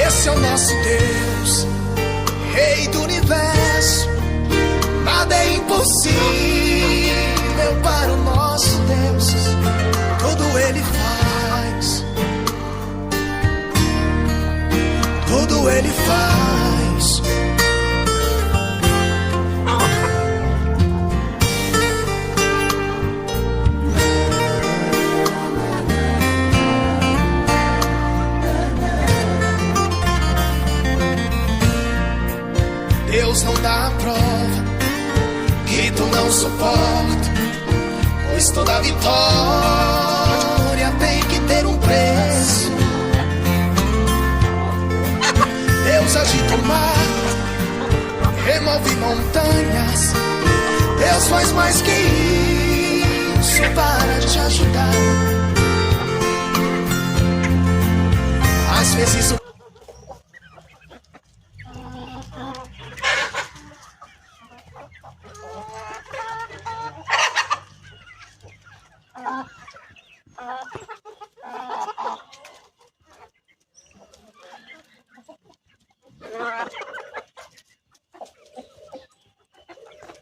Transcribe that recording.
Esse é o nosso Deus, Rei do universo. Nada é impossível para o nosso Deus. Tudo Ele faz. Tudo Ele faz. Deus não dá a prova que tu não suporta, pois toda vitória tem que ter um preço. Deus agita o mar, remove montanhas. Deus faz mais que isso para te ajudar. Às vezes o Ah.